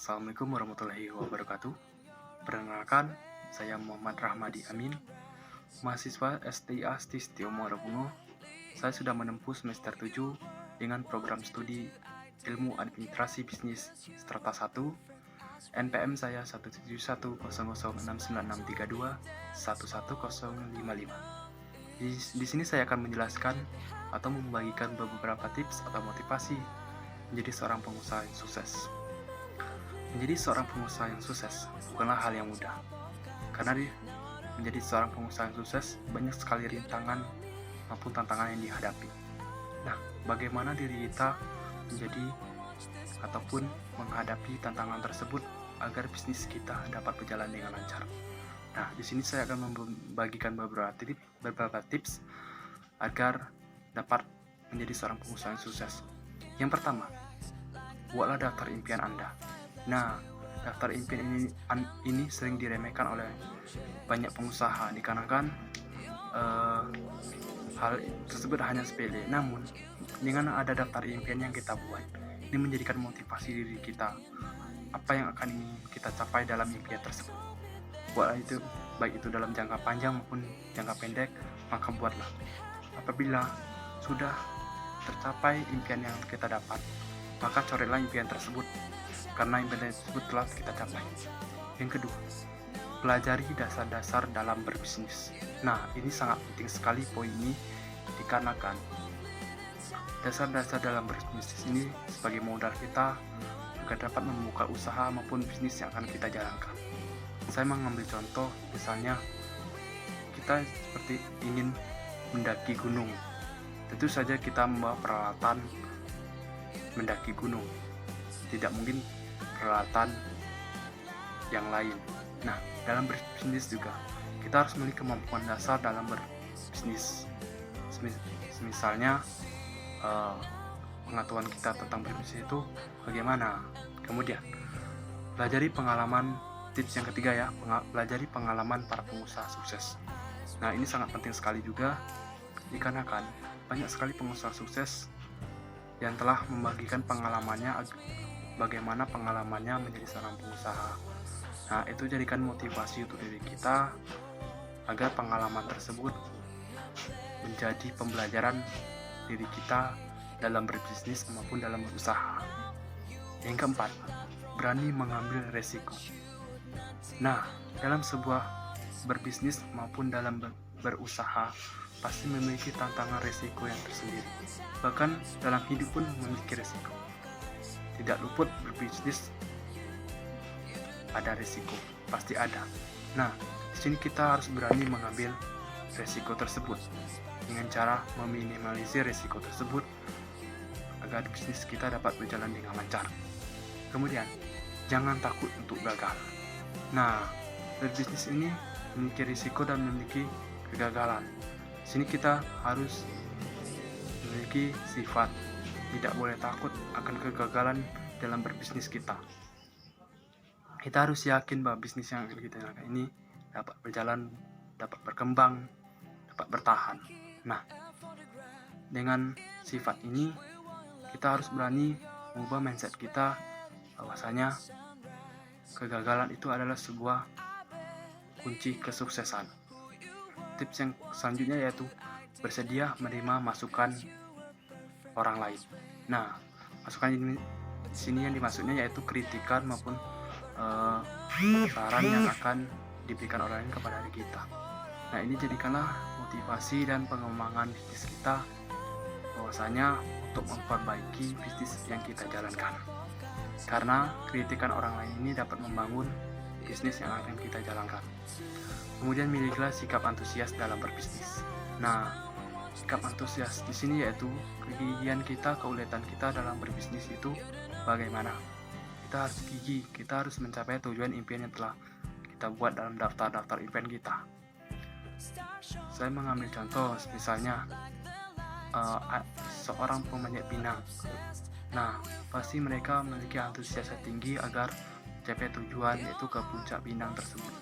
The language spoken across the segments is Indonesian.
Assalamualaikum warahmatullahi wabarakatuh. Perkenalkan, saya Muhammad Rahmadi Amin, mahasiswa STIA Stistio Muarabuno. Saya sudah menempuh semester 7 dengan program studi Ilmu Administrasi Bisnis Strata 1. NPM saya 171006963211055. Di sini saya akan menjelaskan atau membagikan beberapa tips atau motivasi menjadi seorang pengusaha yang sukses. Menjadi seorang pengusaha yang sukses bukanlah hal yang mudah, karena menjadi seorang pengusaha yang sukses banyak sekali rintangan maupun tantangan yang dihadapi. Nah, bagaimana diri kita menjadi ataupun menghadapi tantangan tersebut agar bisnis kita dapat berjalan dengan lancar. Nah, di sini saya akan membagikan beberapa tips agar dapat menjadi seorang pengusaha yang sukses. Yang pertama, buatlah daftar impian Anda. Nah, daftar impian ini sering diremehkan oleh banyak pengusaha dikarenakan hal tersebut hanya sepele. Namun, dengan ada daftar impian yang kita buat, ini menjadikan motivasi diri kita apa yang akan ingin kita capai dalam impian tersebut. Buatlah itu, baik itu dalam jangka panjang maupun jangka pendek, maka buatlah. Apabila sudah tercapai impian yang kita dapat, maka coretlah impian tersebut, karena impian tersebut telah kita capai. Yang kedua, pelajari dasar-dasar dalam berbisnis. Nah, ini sangat penting sekali poin ini, dikarenakan dasar-dasar dalam berbisnis ini sebagai modal kita agar dapat membuka usaha maupun bisnis yang akan kita jalankan. Saya mengambil contoh, misalnya kita seperti ingin mendaki gunung. Tentu saja kita membawa peralatan mendaki gunung, tidak mungkin peralatan yang lain. Nah, dalam berbisnis juga kita harus memiliki kemampuan dasar dalam berbisnis. Misalnya pengetahuan kita tentang berbisnis itu bagaimana. Kemudian pelajari pengalaman. Tips yang ketiga ya, pelajari pengalaman para pengusaha sukses. Nah, ini sangat penting sekali juga dikarenakan banyak sekali pengusaha sukses yang telah membagikan pengalamannya, bagaimana pengalamannya menjadi seorang pengusaha. Nah, itu jadikan motivasi untuk diri kita agar pengalaman tersebut menjadi pembelajaran diri kita dalam berbisnis maupun dalam berusaha. Yang keempat, berani mengambil resiko. Nah, dalam sebuah berbisnis maupun dalam berusaha pasti memiliki tantangan resiko yang tersendiri. Bahkan dalam hidup pun memiliki resiko. Tidak luput berbisnis ada resiko, pasti ada. Nah, di sini kita harus berani mengambil resiko tersebut dengan cara meminimalisir resiko tersebut agar bisnis kita dapat berjalan dengan lancar. Kemudian, jangan takut untuk gagal. Nah, berbisnis ini memiliki risiko dan memiliki kegagalan. Di sini kita harus memiliki sifat tidak boleh takut akan kegagalan dalam berbisnis kita. Kita harus yakin bahwa bisnis yang akan kita jalankan ini dapat berjalan, dapat berkembang, dapat bertahan. Nah, dengan sifat ini kita harus berani mengubah mindset kita bahwasanya kegagalan itu adalah sebuah kunci kesuksesan. Tips yang selanjutnya yaitu bersedia menerima masukan orang lain. Nah, masukan ini di sini yang dimaksudnya yaitu kritikan maupun saran yang akan diberikan orang lain kepada diri kita. Nah, ini jadikanlah motivasi dan pengembangan bisnis kita bahwasanya untuk memperbaiki bisnis yang kita jalankan. Karena kritikan orang lain ini dapat membangun bisnis yang akan kita jalankan. Kemudian milikilah sikap antusias dalam berbisnis. Nah, sikap antusias di sini yaitu kegigihan kita, keuletan kita dalam berbisnis itu bagaimana. Kita harus gigih, kita harus mencapai tujuan impian yang telah kita buat dalam daftar impian kita. Saya mengambil contoh, misalnya seorang pemanjat pinang. Nah, pasti mereka memiliki antusias tinggi agar mencapai tujuan, yaitu ke puncak pinang tersebut.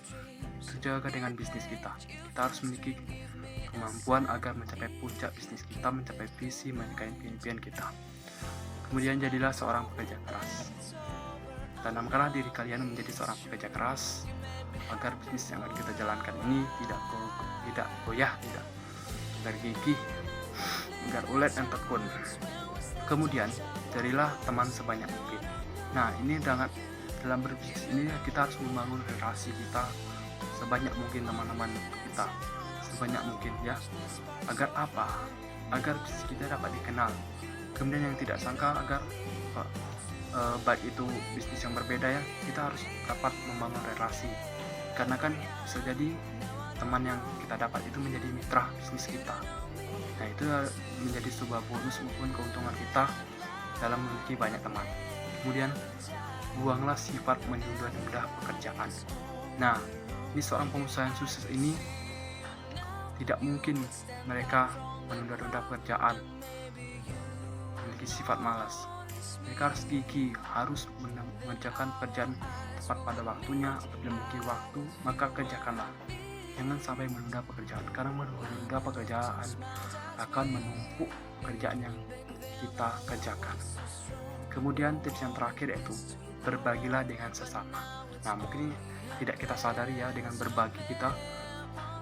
Itu juga dengan bisnis kita. Kita harus memiliki kemampuan agar mencapai puncak bisnis kita, mencapai visi, mencapai impian kita. Kemudian jadilah seorang pekerja keras. Tanamkanlah diri kalian menjadi seorang pekerja keras agar bisnis yang akan kita jalankan ini tidak goyah, tidak tergigih, agar ulet dan tekun. Kemudian carilah teman sebanyak mungkin. Nah, ini dalam berbisnis ini kita harus membangun relasi kita sebanyak mungkin, teman-teman kita sebanyak mungkin ya. Agar apa? Agar bisnis kita dapat dikenal. Kemudian yang tidak sangka agar baik itu bisnis yang berbeda ya, kita harus dapat membangun relasi. Karena kan bisa jadi teman yang kita dapat itu menjadi mitra bisnis kita. Nah, itu menjadi sebuah bonus maupun keuntungan kita dalam memiliki banyak teman. Kemudian buanglah sifat menunda-nunda pekerjaan. Nah, ini seorang pengusaha yang sukses ini tidak mungkin mereka menunda-nunda pekerjaan, memiliki sifat malas. Mereka harus gigih, harus mengerjakan pekerjaan tepat pada waktunya. Apabila memiliki waktu, maka kerjakanlah. Jangan sampai menunda pekerjaan, karena menunda pekerjaan akan menumpuk pekerjaan yang kita kerjakan. Kemudian tips yang terakhir yaitu berbagilah dengan sesama. Nah, mungkin tidak kita sadari ya, dengan berbagi kita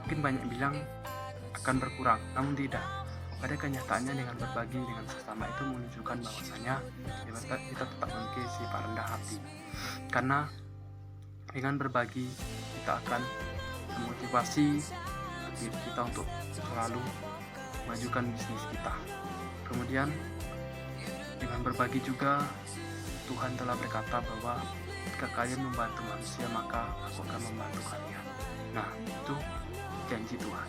mungkin banyak bilang akan berkurang, namun tidak. Pada kenyataannya dengan berbagi dengan sesama itu menunjukkan bahwasanya kita tetap memiliki sifat rendah hati. Karena dengan berbagi kita akan memotivasi diri kita untuk selalu memajukan bisnis kita. Kemudian dengan berbagi juga Tuhan telah berkata bahwa jika kalian membantu manusia maka aku akan membantu kalian. Nah, itu janji Tuhan.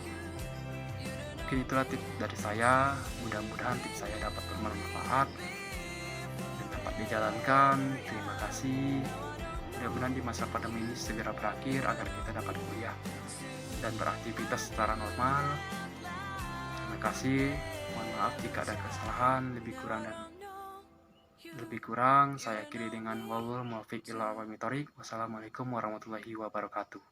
Mungkin itulah tips dari saya. Mudah-mudahan tips saya dapat bermanfaat dan dapat dijalankan. Terima kasih. Mudah-mudahan di masa pandemi ini segera berakhir agar kita dapat kuliah dan beraktivitas secara normal. Terima kasih. Mohon maaf jika ada kesalahan, lebih kurang saya akhiri dengan wallahul muwaffiq ila aqwamit thoriq. Wassalamualaikum warahmatullahi wabarakatuh.